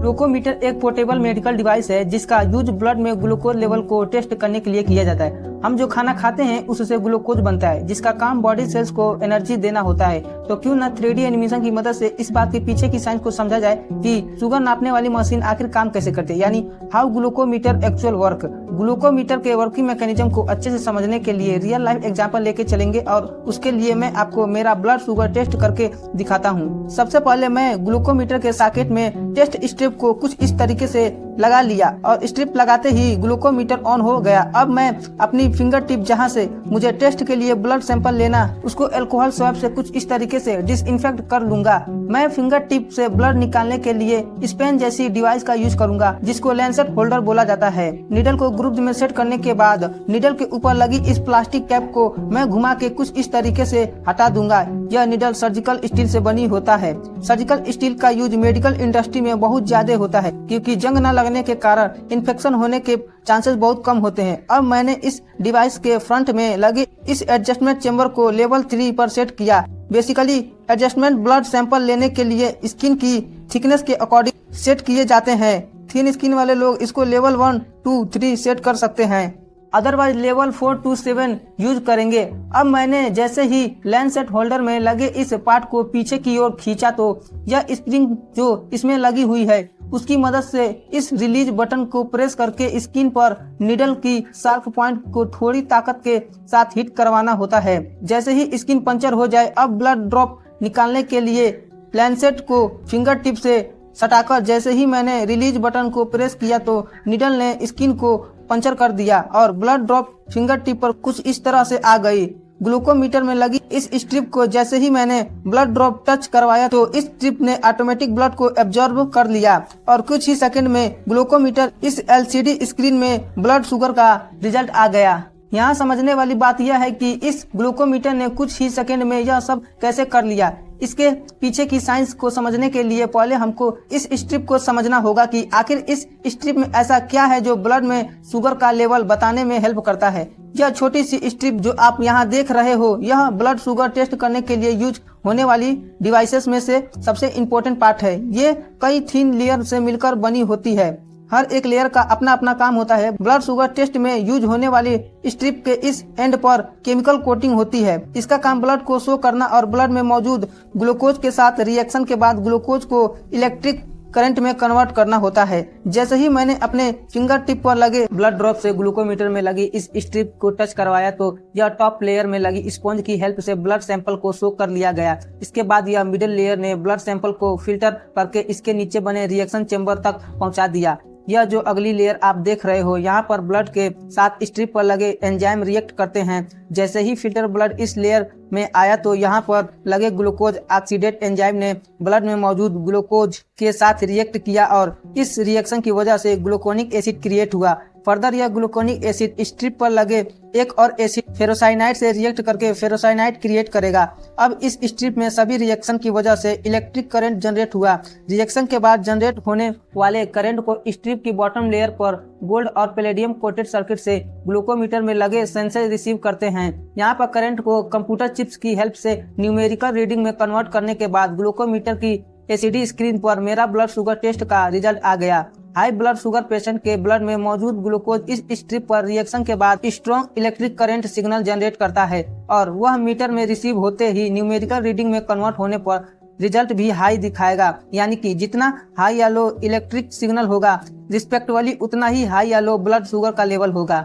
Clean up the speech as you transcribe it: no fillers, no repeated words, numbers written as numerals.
Glucometer एक portable medical device है जिसका यूज ब्लड में ग्लूकोज लेवल को टेस्ट करने के लिए किया जाता है। हम जो खाना खाते हैं उससे ग्लूकोज बनता है जिसका काम बॉडी सेल्स को एनर्जी देना होता है। तो क्यों न 3D एनिमेशन की मदद से इस बात के पीछे की साइंस को समझा जाए कि शुगर नापने वाली मशीन आखिर काम कैसे करती है, यानी how glucometer actual work. Glucometer के वर्किंग मैकेनिज्म को अच्छे से समझने के लिए रियल लाइफ एग्जांपल लेके चलेंगे और उसके लिए मैं आपको मेरा ब्लड शुगर टेस्ट करके दिखाता हूँ। सबसे पहले मैं ग्लूकोमीटर के सॉकेट में टेस्ट स्ट्रिप को कुछ इस तरीके से लगा लिया और स्ट्रिप लगाते ही ग्लूकोमीटर ऑन हो गया। अब मैं अपनी फिंगर टिप जहाँ से मुझे टेस्ट के लिए ब्लड सैंपल लेना उसको अल्कोहल स्वैब से कुछ इस तरीके से डिसइंफेक्ट कर लूंगा। मैं फिंगर टिप से ब्लड निकालने के लिए स्पेन जैसी डिवाइस का यूज करूंगा जिसको लैंसेट होल्डर बोला जाता है। निडल को ग्रुप में सेट करने के बाद निडल के ऊपर लगी इस प्लास्टिक कैप को मैं घुमा के कुछ इस तरीके से हटा दूंगा। यह निडल सर्जिकल स्टील से बनी होता है। सर्जिकल स्टील का यूज मेडिकल इंडस्ट्री में बहुत ज्यादा होता है क्योंकि जंग न लगने के कारण इन्फेक्शन होने के चांसेस बहुत कम होते हैं। अब मैंने इस डिवाइस के फ्रंट में लगे इस एडजस्टमेंट चेंबर को लेवल 3 पर सेट किया। बेसिकली एडजस्टमेंट ब्लड सैंपल लेने के लिए स्किन की थिकनेस के अकॉर्डिंग सेट किए जाते हैं। थिन स्किन वाले लोग इसको लेवल 1, 2, 3 सेट कर सकते हैं, अदरवाइज लेवल 4 to 7 यूज करेंगे। अब मैंने जैसे ही लैंसेट होल्डर में लगे इस पार्ट को पीछे की ओर खींचा तो यह स्प्रिंग जो इसमें लगी हुई है उसकी मदद से इस रिलीज बटन को प्रेस करके स्किन पर निडल की शार्प पॉइंट को थोड़ी ताकत के साथ हिट करवाना होता है। जैसे ही स्किन पंचर हो जाए अब ब्लड ड्रॉप निकालने के लिए लैंसेट को फिंगर टिप से सटाकर जैसे ही मैंने रिलीज बटन को प्रेस किया तो निडल ने स्किन को पंचर कर दिया और ब्लड ड्रॉप फिंगर टिप पर कुछ इस तरह से आ गई। ग्लूकोमीटर में लगी इस स्ट्रिप को जैसे ही मैंने ब्लड ड्रॉप टच करवाया तो इस स्ट्रिप ने ऑटोमेटिक ब्लड को एब्जॉर्ब कर लिया और कुछ ही सेकंड में ग्लूकोमीटर इस LCD स्क्रीन में ब्लड शुगर का रिजल्ट आ गया। यहाँ समझने वाली बात यह है कि इस ग्लूकोमीटर ने कुछ ही सेकंड में यह सब कैसे कर लिया। इसके पीछे की साइंस को समझने के लिए पहले हमको इस स्ट्रिप को समझना होगा कि आखिर इस स्ट्रिप में ऐसा क्या है जो ब्लड में शुगर का लेवल बताने में हेल्प करता है। यह छोटी सी स्ट्रिप जो आप यहाँ देख रहे हो यह ब्लड शुगर टेस्ट करने के लिए यूज होने वाली डिवाइसेस में से सबसे इम्पोर्टेंट पार्ट है। ये कई थिन लेयर से मिलकर बनी होती है। हर एक लेयर का अपना अपना काम होता है। ब्लड शुगर टेस्ट में यूज होने वाली स्ट्रिप के इस एंड पर केमिकल कोटिंग होती है। इसका काम ब्लड को शो करना और ब्लड में मौजूद ग्लूकोज के साथ रिएक्शन के बाद ग्लूकोज को इलेक्ट्रिक करंट में कन्वर्ट करना होता है। जैसे ही मैंने अपने फिंगर टिप पर लगे ब्लड ड्रॉप से ग्लूकोमीटर में लगी इस स्ट्रिप को टच करवाया तो यह टॉप लेयर में लगी स्पॉन्ज की हेल्प से ब्लड सैंपल को शो कर लिया गया। इसके बाद यह मिडिल लेयर ने ब्लड सैंपल को फिल्टर करके इसके नीचे बने रिएक्शन चेंबर तक पहुंचा दिया। यह जो अगली लेयर आप देख रहे हो यहाँ पर ब्लड के साथ स्ट्रिप पर लगे एंजाइम रिएक्ट करते हैं। जैसे ही फिल्टर ब्लड इस लेयर में आया तो यहाँ पर लगे ग्लूकोज ऑक्सीडेट एंजाइम ने ब्लड में मौजूद ग्लूकोज के साथ रिएक्ट किया और इस रिएक्शन की वजह से ग्लूकोनिक एसिड क्रिएट हुआ। फर्दर यह ग्लूकोनिक एसिड स्ट्रिप पर लगे एक और एसिड फेरोसाइनाइड से रिएक्ट करके फेरोसाइनाइड क्रिएट करेगा। अब इस स्ट्रिप में सभी रिएक्शन की वजह से इलेक्ट्रिक करंट जनरेट हुआ। रिएक्शन के बाद जनरेट होने वाले करंट को स्ट्रिप की बॉटम लेयर पर गोल्ड और पैलेडियम कोटेड सर्किट से ग्लूकोमीटर में लगे सेंसर रिसीव करते हैं। यहाँ पर करंट को कंप्यूटर चिप्स की हेल्प से न्यूमेरिकल रीडिंग में कन्वर्ट करने के बाद ग्लूकोमीटर की LCD स्क्रीन पर मेरा ब्लड शुगर टेस्ट का रिजल्ट आ गया। हाई ब्लड शुगर पेशेंट के ब्लड में मौजूद ग्लूकोज इस स्ट्रिप पर रिएक्शन के बाद strong electric current signal generate करता है और वह मीटर में रिसीव होते ही न्यूमेरिकल रीडिंग में कन्वर्ट होने पर रिजल्ट भी हाई दिखाएगा। यानी कि जितना हाई या लो इलेक्ट्रिक सिग्नल होगा रिस्पेक्टिवली उतना ही हाई या लो ब्लड शुगर का लेवल होगा।